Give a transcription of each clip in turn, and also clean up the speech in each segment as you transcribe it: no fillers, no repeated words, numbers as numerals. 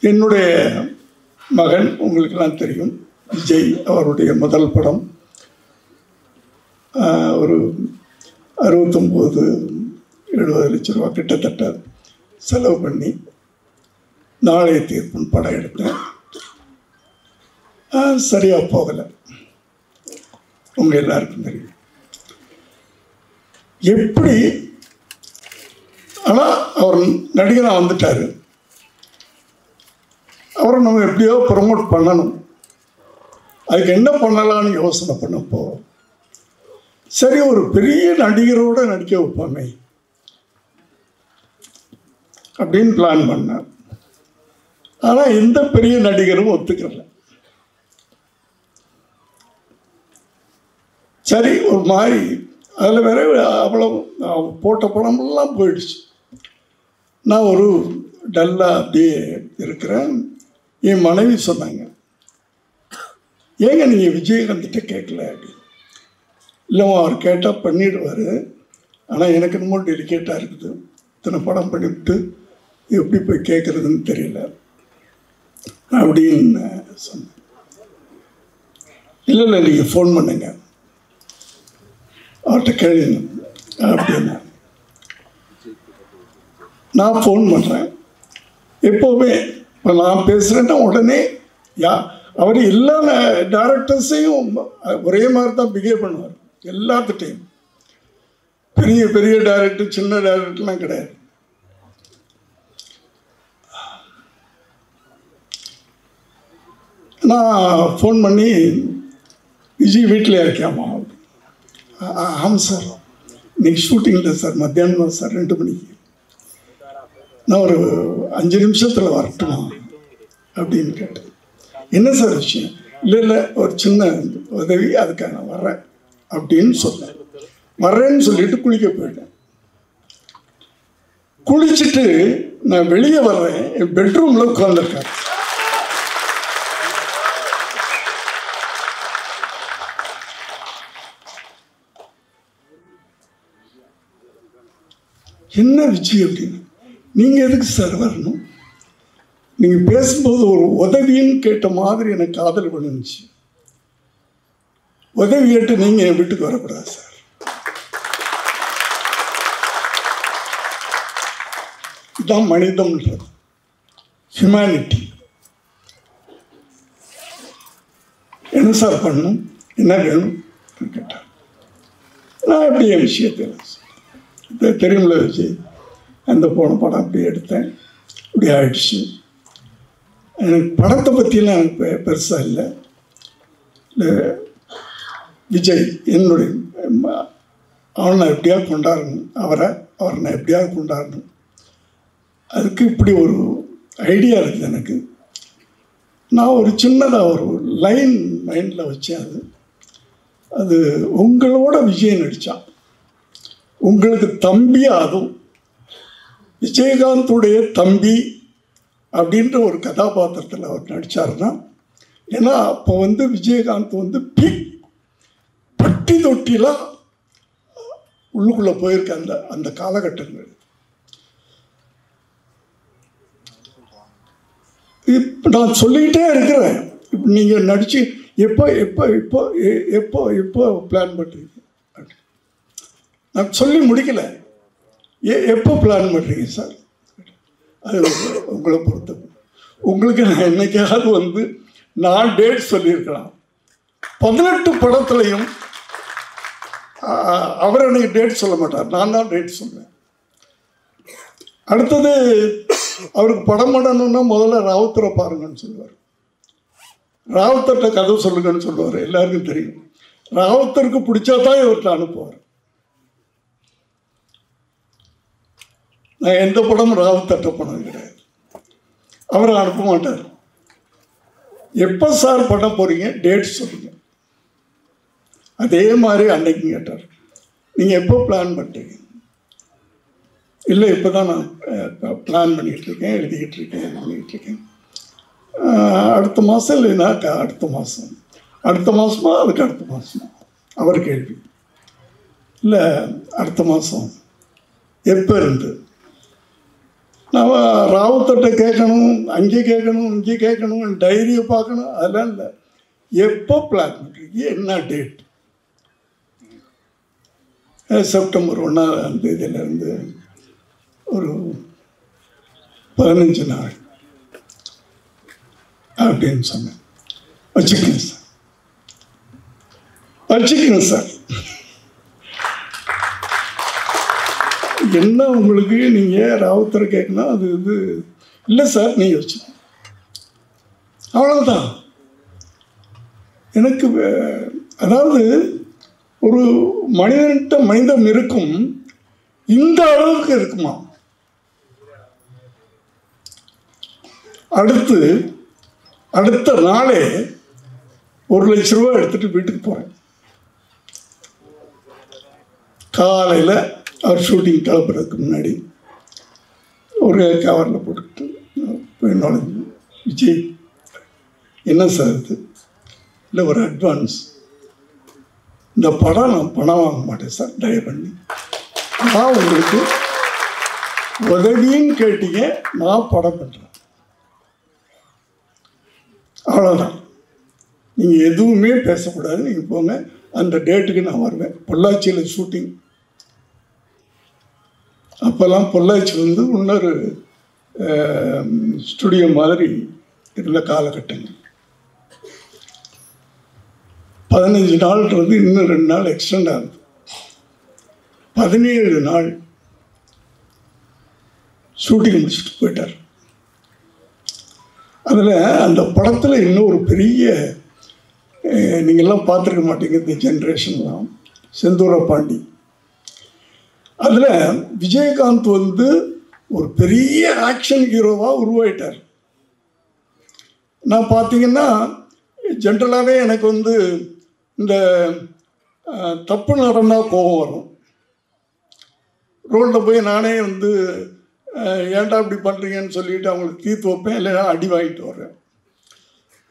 என்னுடைய மகன் உங்களுக்கெல்லாம் தெரியும், விஜய் அவருடைய முதல் படம் ஒரு 69-70 லட்ச ரூபா கிட்டத்தட்ட செலவு பண்ணி நாளைய தீர்ப்புன்னு படம் எடுத்தேன். சரியாக போகலை, உங்கள் எல்லாருக்கும் தெரியும். எப்படி ஆனால் அவர் நடிகராக வந்துட்டார், அவரை நம்ம எப்படியோ ப்ரமோட் பண்ணணும். அதுக்கு என்ன பண்ணலான்னு யோசனை பண்ணப்போ, சரி ஒரு பெரிய நடிகரோடு நடிக்க வைப்பாங்க அப்படின்னு பிளான் பண்ணேன். ஆனால் எந்த பெரிய நடிகரும் ஒத்துக்கல. சரி ஒரு மாதிரி அதில் வேற அவ்வளோ போட்ட படமெல்லாம் போயிடுச்சு. நான் ஒரு டல்லாக அப்படியே இருக்கிறேன். என் மனைவி சொன்னாங்க, ஏங்க நீங்கள் விஜயகாந்த்கிட்ட கேட்கல அப்படின்னு. இல்லை அவர் கேட்டால் பண்ணிடுவார், ஆனால் எனக்கு என்னமோ டெலிகேட்டாக இருக்குது, இத்தனை படம் பண்ணிவிட்டு எப்படி போய் கேட்குறதுன்னு தெரியல அப்படின்னு சொன்னேன். இல்லை இல்லை நீங்கள் ஃபோன் பண்ணுங்க அவர்கிட்ட கேளுங்க அப்படின்னா. நான் ஃபோன் பண்ணுறேன். எப்போவுமே இப்போ நான் பேசுகிறேன்னா உடனே அவர் எல்லா டைரக்டர்ஸையும் ஒரே மாதிரி தான் பிஹேவ் பண்ணுவார். எல்லாத்துட்டையும் பெரிய பெரிய டைரக்டர் சின்ன டைரக்டர்லாம் கிடையாது. நான் ஃபோன் பண்ணி, விஜய் வீட்டில் இருக்காமா? ஆமாம் சார், இன்னைக்கு ஷூட்டிங் இல்லை சார், மத்தியானம் தான் சார், 2 மணிக்கு. நான் ஒரு 5 நிமிஷத்தில் வரட்டுமா அப்படின்னு கேட்டேன். என்ன சார் விஷயம்? இல்லை இல்லை ஒரு சின்ன உதவி, அதுக்காக நான் வர்றேன் அப்படின்னு சொன்னேன். வர்றேன்னு சொல்லிட்டு குளிக்க போயிட்டேன். குளிச்சுட்டு நான் வெளியே வர்றேன், என் பெட்ரூமில் உட்காந்துருக்கேன். என்ன விஜய் அப்படின்னு. நீங்கள் எதுக்கு சார் வரணும்? நீங்கள் பேசும்போது ஒரு உதவின்னு கேட்ட மாதிரி எனக்கு காதல் விழுந்துச்சு. உதவி கேட்டு நீங்கள் என் வீட்டுக்கு வரக்கூடாது சார். இதுதான் மனிதம்ன்றது, ஹியூமனிட்டி. என்ன சார் பண்ணணும், என்ன வேணும் கேட்டார். நான் எப்படி என் விஷயத்தில் தெரியுமில்ல விஜய், அந்த போன படம் அப்படி எடுத்தேன், இப்படி ஆயிடுச்சு. எனக்கு படத்தை பற்றிலாம் எனக்கு பெருசாக இல்லை. விஜய் என்னுடைய அவனை நான் எப்படியாவது கொண்டாடணும், அவரை நான் எப்படியாவது கொண்டாடணும். அதுக்கு இப்படி ஒரு ஐடியா இருக்குது எனக்கு. நான் ஒரு சின்னதாக ஒரு லைன் மைண்டில் வச்சேன். அது உங்களோட விஜய் நடித்தான், உங்களுக்கு தம்பியாக, அதுவும் விஜயகாந்துடைய தம்பி அப்படின்ற ஒரு கதாபாத்திரத்தில் அவர் நடித்தார்னா. ஏன்னா அப்போ விஜயகாந்த் பட்டி தொட்டிலாம் உள்ளுக்குள்ளே போயிருக்க அந்த காலகட்டங்கள். இப்போ நான் சொல்லிக்கிட்டே இருக்கிறேன். இப்போ நீங்கள் நடித்து எப்போ எப்போ எப்போ எப்போ எப்போ பிளான் பண்ணுறீங்க? நான் சொல்லி முடிக்கலை. எப்போ பிளான் பண்ணுறீங்க சார்? அது உங்களை பொறுத்த. உங்களுக்கு நான் என்னைக்காவது நான் டேட் சொல்லியிருக்கலாம். 18 படத்துலையும் அவர் எனக்கு டேட் சொல்ல மாட்டார், நான் தான் டேட் சொல்லுவேன். அடுத்தது அவருக்கு படம் பண்ணணுன்னா முதல்ல ராவுத்தரை பாருங்கன்னு சொல்லுவார். ராவுத்தர்கிட்ட கதை சொல்லுங்கன்னு சொல்லுவார். எல்லாருக்கும் தெரியும். ராவுத்தருக்கு பிடிச்சா தான் இவர்கிட்ட அனுப்புவார். நான் எந்த படமும் ராவுத்தர்கிட்ட போனது கிடையாது. அவரை அனுப்ப மாட்டார். எப்போ சார் பண்ண போகிறீங்க, டேட் சொல்லுங்க. அதே மாதிரி அன்னைக்கு கேட்டார், நீங்கள் எப்போ பிளான் பண்ணுறீங்க? இல்லை இப்போ தான் நான் பிளான் பண்ணிகிட்ருக்கேன், எழுதிக்கிட்டு இருக்கேன். அடுத்த மாதம் இல்லைன்னா அடுத்த மாதம், அடுத்த மாதமா அதுக்கு அடுத்த மாதமா? அவர் கேள்வி. இல்லை அடுத்த மாதம் எப்போ இருந்து? நம்ம ராவுத்தட்டை கேட்கணும், அங்கே கேட்கணும், இங்கே கேட்கணும், டைரியை பார்க்கணும், அதெல்லாம் இல்லை. எப்போ பிளான் பண்ணுறீங்க, என்ன டேட்? செப்டம்பர் 1ஆம் தேதியிலேருந்து ஒரு 15 நாள் அப்படின்னு சொன்னேன். வச்சுக்கோங்க சார், வச்சுக்கோங்க சார். என்ன உங்களுக்கு நீங்கள் ராவுத்தரை கேட்கணும், அது இது இல்லை சார், நீங்கள் வச்சுக்கோங்க, அவ்வளோதான். எனக்கு அதாவது ஒரு மனிதன்கிட்ட மனிதம் இருக்கும், இந்த அளவுக்கு இருக்குமா? அடுத்த நாளே 1 லட்ச ரூபா எடுத்துட்டு வீட்டுக்கு போகிறேன். காலையில் அவர் ஷூட்டிங் கிளம்புறதுக்கு முன்னாடி ஒரு கவரில் போட்டுக்கிட்டு என்னோட விஜய், என்ன சார் இது? இல்லை, ஒரு அட்வான்ஸ். இந்த படம் நான் பணம் வாங்க மாட்டேன் சார், தயவு பண்ணி. நான் உங்களுக்கு உதவின்னு கேட்டீங்க, நான் படம் பண்ணுறேன், அவ்வளோதான். நீங்கள் எதுவுமே பேசக்கூடாது, நீங்கள் போங்க, அந்த டேட்டுக்கு நான் வருவேன். பொள்ளாச்சியில் ஷூட்டிங். அப்போல்லாம் பொள்ளாச்சி வந்து இன்னொரு ஸ்டுடியோ மாதிரி இருந்த காலகட்டங்கள். 15 நாள்ன்றது இன்னும் 2 நாள் எக்ஸ்டெண்ட் ஆகுது. 17 நாள் ஷூட்டிங் முடிச்சுட்டு போயிட்டார். அதில் அந்த படத்தில் இன்னும் ஒரு பெரிய, நீங்கள்லாம் பார்த்துருக்க மாட்டீங்க இந்த ஜென்ரேஷன்லாம், செந்தூர பாண்டி. அதில் விஜயகாந்த் வந்து ஒரு பெரிய ஆக்ஷன் ஹீரோவாக உருவாயிட்டார். நான் பார்த்தீங்கன்னா ஜென்ரலாகவே எனக்கு வந்து இந்த தப்பு நடந்தால் கோபம் வரும். ரோட்டில் போய் நானே வந்து ஏன்டா இப்படி பண்ணுறீங்கன்னு சொல்லிவிட்டு அவங்களுக்கு தீர்த்து வைப்பேன், இல்லைன்னா அடி வாங்கிட்டு வர்றேன்.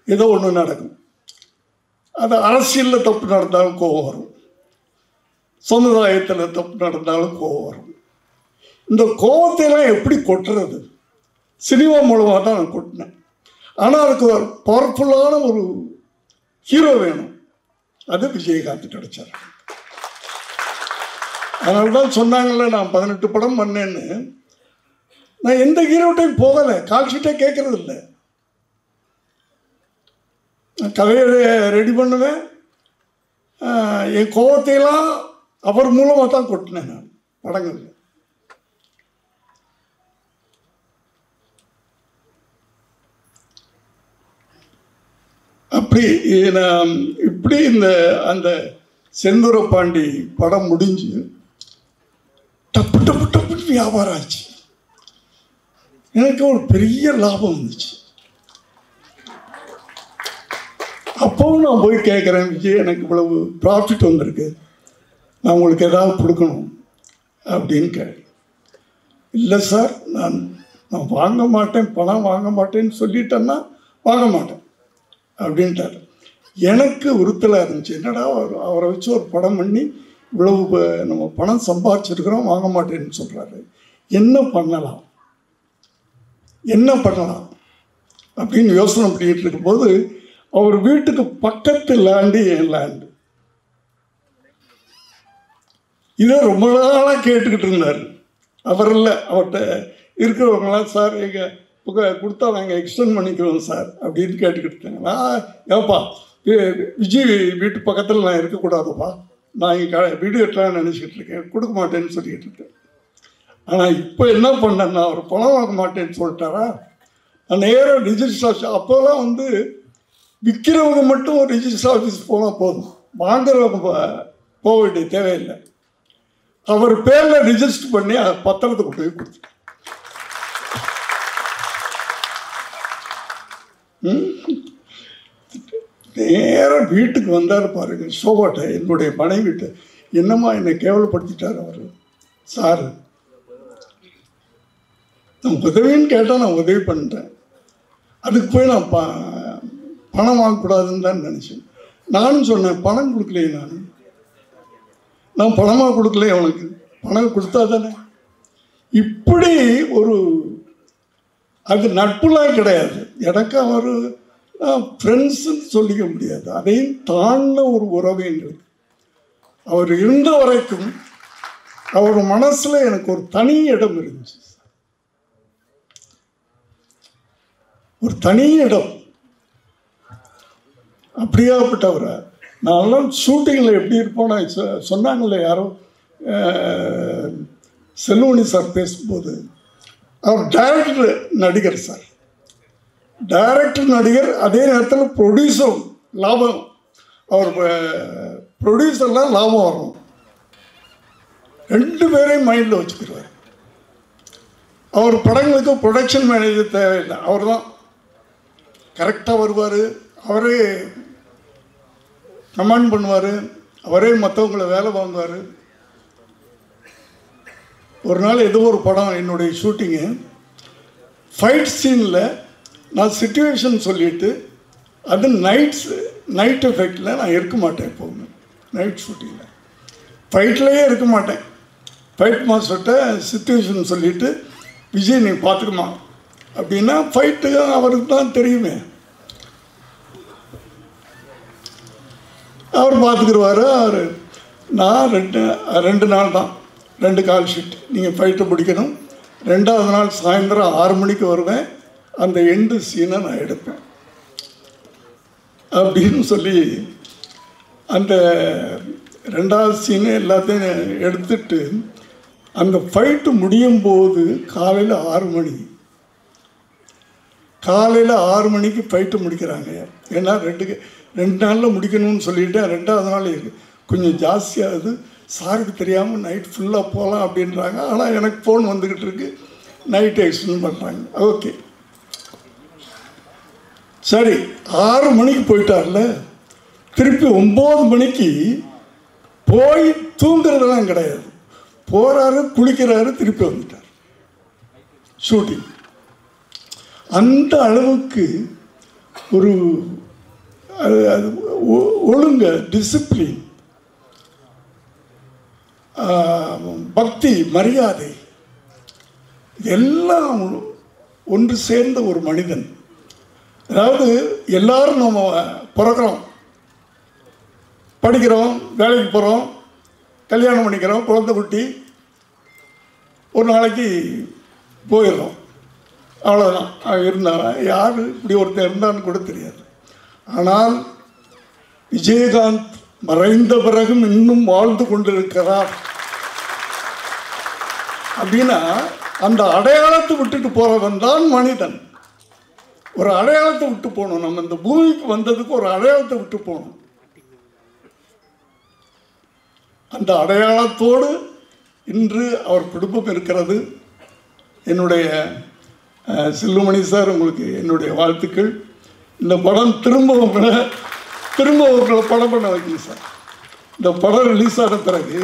ஏதோ ஒன்று நடக்கும். அது அரசியலில் தப்பு நடந்தாலும் கோபம் வரும், சமுதாயத்தில் தப்பு நடந்தாலும் கோபம் வரும். இந்த கோபத்தையெல்லாம் எப்படி கொட்டுறது? சினிமா மூலமாக தான் நான் கொட்டினேன். ஆனால் அதுக்கு ஒரு பவர்ஃபுல்லான ஒரு ஹீரோ வேணும். அது விஜயகாந்த் கிடைச்சார். அதனால தான் சொன்னாங்கல்ல, நான் 18 படம் பண்ணேன்னு. நான் எந்த ஹீரோட்டையும் போகலை, கால் ஷீட்டே கேட்கறது இல்லை. நான் கதையை ரெடி பண்ணுவேன், என் கோபத்தையெல்லாம் அவர் மூலமாக தான் கொட்டினேன் நான் படங்கள். அப்படி நான் இப்படி அந்த செந்தூர பாண்டி படம் முடிஞ்சு டப்பு டப்பு டப்புன்னு வியாபாரம் ஆச்சு. எனக்கு ஒரு பெரிய லாபம் வந்துச்சு. அப்பவும் நான் போய் கேட்குறேன், விஜய் எனக்கு இவ்வளவு ப்ராஃபிட் வந்திருக்கு, நான் உங்களுக்கு ஏதாவது கொடுக்கணும் அப்படின்னு கேட்டேன். இல்லை சார், நான் வாங்க மாட்டேன், பணம் வாங்க மாட்டேன்னு சொல்லிட்டேன்னா வாங்க மாட்டேன் அப்படின்ட்டார். எனக்கு உறுத்தலாக இருந்துச்சு. என்னடா அவரை வச்சு ஒரு படம் பண்ணி இவ்வளவு நம்ம பணம் சம்பாதிச்சிருக்கிறோம், வாங்க மாட்டேன்னு சொல்கிறாரு, என்ன பண்ணலாம் அப்படின்னு யோசனை பண்ணிகிட்டு இருக்கும்போது அவர் வீட்டுக்கு பக்கத்து லேண்டு என் லேண்டு. இதை ரொம்ப நாளாக கேட்டுக்கிட்டு இருந்தார். அவர் இல்லை, அவர்கிட்ட இருக்கிறவங்களாம், சார் எங்கள் கொடுத்தா நாங்கள் எக்ஸ்டெண்ட் பண்ணிக்கிறோம் சார் அப்படின்னு கேட்டுக்கிட்டு இருக்காங்க. ஏப்பா, விஜய் வீட்டு பக்கத்தில் நான் இருக்கக்கூடாதுப்பா, நான் இங்கே வீடு கட்டலான்னு நினச்சிக்கிட்டு இருக்கேன், கொடுக்க மாட்டேன்னு சொல்லிக்கிட்டு இருக்கேன். ஆனால் இப்போ என்ன பண்ணேன்னா, அவர் பணம் வாங்க மாட்டேன்னு சொல்லிட்டாரா, நான் நேராக ரிஜிஸ்டர் ஆஃபீஸ், அப்போல்லாம் வந்து விற்கிறவங்க மட்டும் ரிஜிஸ்டர் ஆஃபீஸ் போனால் போதும், வாங்குறவங்க போக வேண்டிய தேவையில்லை. அவர் பேரில் ரிஜிஸ்டர் பண்ணி பத்திரத்தை கொண்டு போய் கொடுத்துட்டேன். நேராக வீட்டுக்கு வந்தார் பாருங்க, சோபாட்டை, என்னுடைய மனைவிட்ட. என்னம்மா என்னை கேவலப்படுத்திட்டார் அவர். சார், நான் உதவின்னு கேட்டால் நான் உதவி பண்ணிட்டேன், அதுக்கு போய் நான் பணம் வாங்கக்கூடாதுன்னு தான் நினச்சேன். நானும் சொன்னேன், பணம் கொடுக்கலையே, நான் பணமாக கொடுக்கலையே, அவனுக்கு பணம் கொடுத்தா தானே. இப்படி ஒரு அது நட்புலாம் கிடையாது. எனக்கு அவர் ஃப்ரெண்ட்ஸுன்னு சொல்லிக்க முடியாது. அதையும் தாண்டின ஒரு உறவு எங்களுக்கு. அவர் இருந்த வரைக்கும் அவர் மனசில் எனக்கு ஒரு தனி இடம் இருந்துச்சு. ஒரு தனி இடம். அப்படியாப்பட்டவரை நான்லாம் ஷூட்டிங்கில் எப்படி இருப்போம்னா சொன்னாங்களே யாரோ செல்வமணி சார் பேசும்போது, அவர் டைரக்டர் நடிகர் சார், டைரக்டர் நடிகர், அதே நேரத்தில் ப்ரொடியூசரும் லாபம். அவர் ப்ரொடியூசர்லாம் லாபம் வரும். 2 பேரையும் மைண்டில் வச்சுக்கிறார். அவர் படங்களுக்கு ப்ரொடக்ஷன் மேனேஜர் தேவையில்லை, அவர் தான் கரெக்டாக வருவார். அவரே கமெண்ட் பண்ணுவார், அவரே மற்றவங்களை வேலை வாங்குவார். ஒரு நாள் ஏதோ ஒரு படம் என்னுடைய ஷூட்டிங்கு, ஃபைட் சீனில் நான் சிச்சுவேஷன் சொல்லிவிட்டு, அது நைட் எஃபெக்டில் நான் இருக்க மாட்டேன். எப்போவுமே நைட் ஷூட்டிங்கில் ஃபைட்லேயே இருக்க மாட்டேன். ஃபைட் மாஸ்டர்கிட்ட சிச்சுவேஷன் சொல்லிவிட்டு, விஜய் நீ பார்த்துக்குமா அப்படின்னா, ஃபைட்டு அவருக்கு தான் தெரியுமே, அவர் பார்த்துக்குருவார். அவர் நான் 2 நாள் தான், 2 கால் ஷீட். நீங்கள் ஃபைட்டை பிடிக்கணும். 2வது நாள் சாயந்தரம் 6 மணிக்கு வருவேன், அந்த எண்டு சீனை நான் எடுப்பேன் அப்படின்னு சொல்லி அந்த 2வது சீனை எல்லாத்தையும் எடுத்துட்டு, அந்த ஃபைட்டு முடியும் போது காலையில் 6 மணி, காலையில் 6 மணிக்கு ஃபைட்டு முடிக்கிறாங்க. ஏன்னா 2 நாளில் முடிக்கணும்னு சொல்லிவிட்டு 2வது நாள் கொஞ்சம் ஜாஸ்தியாகுது, சாருக்கு தெரியாமல் நைட் ஃபுல்லாக போகலாம் அப்படின்றாங்க. ஆனால் எனக்கு ஃபோன் வந்துக்கிட்டு இருக்கு, நைட்டு எக்ஸ்டெண்ட் பண்ணுறாங்க. ஓகே சரி, 6 மணிக்கு போயிட்டார்ல, திருப்பி 9 மணிக்கு போய் தூங்குறதெல்லாம் கிடையாது. போகிறாரு, குளிக்கிறாரு, திருப்பி வந்துட்டார் ஷூட்டிங். அந்த அளவுக்கு ஒரு அது ஒழுங்க, டிசிப்ளின், பக்தி, மரியாதை எல்லாம் ஒன்று சேர்ந்த ஒரு மனிதன். அதாவது எல்லாரும் நம்ம பிறக்கிறோம், படிக்கிறோம், வேலைக்கு போகிறோம், கல்யாணம் பண்ணிக்கிறோம், குழந்தை குட்டி, ஒரு நாளைக்கு போயிடுறோம், அவ்வளோதான். இருந்தாலும் யார் இப்படி ஒருத்தர் இருந்தான்னு கூட தெரியாது. ஆனால் விஜயகாந்த் மறைந்த பிறகும் இன்னும் வாழ்ந்து கொண்டிருக்கிறார் அப்படின்னா, அந்த அடையாளத்தை விட்டுட்டு போகிறவன் தான் மனிதன். ஒரு அடையாளத்தை விட்டு போகணும். நம்ம இந்த பூமிக்கு வந்ததுக்கு ஒரு அடையாளத்தை விட்டு போகணும். அந்த அடையாளத்தோடு இன்று அவர் குடும்பம் இருக்கிறது. என்னுடைய செல்வமணி சார், உங்களுக்கு என்னுடைய வாழ்த்துக்கள். இந்த படம் திரும்ப உங்களை படம் பண்ண வைக்கணும் சார். இந்த படம் ரிலீஸ் ஆன பிறகு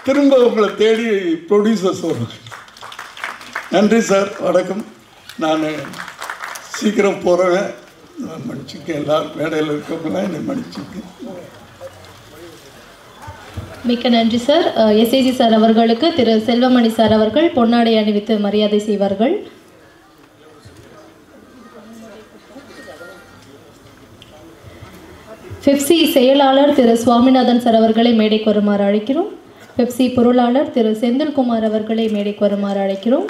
திரும்ப உங்களை தேடி ப்ரொடியூசர்ஸ் வருவாங்க. நன்றி சார், வணக்கம். நான் சீக்கிரம் போகிறேன், நான் மன்னிச்சுக்கேன். எல்லாரும் மேடையில் இருக்கவங்களாம் என்னை மன்னிச்சுக்கேன். மிக்க நன்றி சார். எஸ்ஏஜி சார் அவர்களுக்கு திரு செல்வமணி சார் அவர்கள் பொன்னாடை அணிவித்து மரியாதை செய்வார்கள். பெப்சி செயலாளர் திரு சுவாமிநாதன் சார் அவர்களை மேடைக்கு வருமாறு அழைக்கிறோம். பெப்சி பொருளாளர் திரு செந்தில்குமார் அவர்களை மேடைக்கு வருமாறு அழைக்கிறோம்.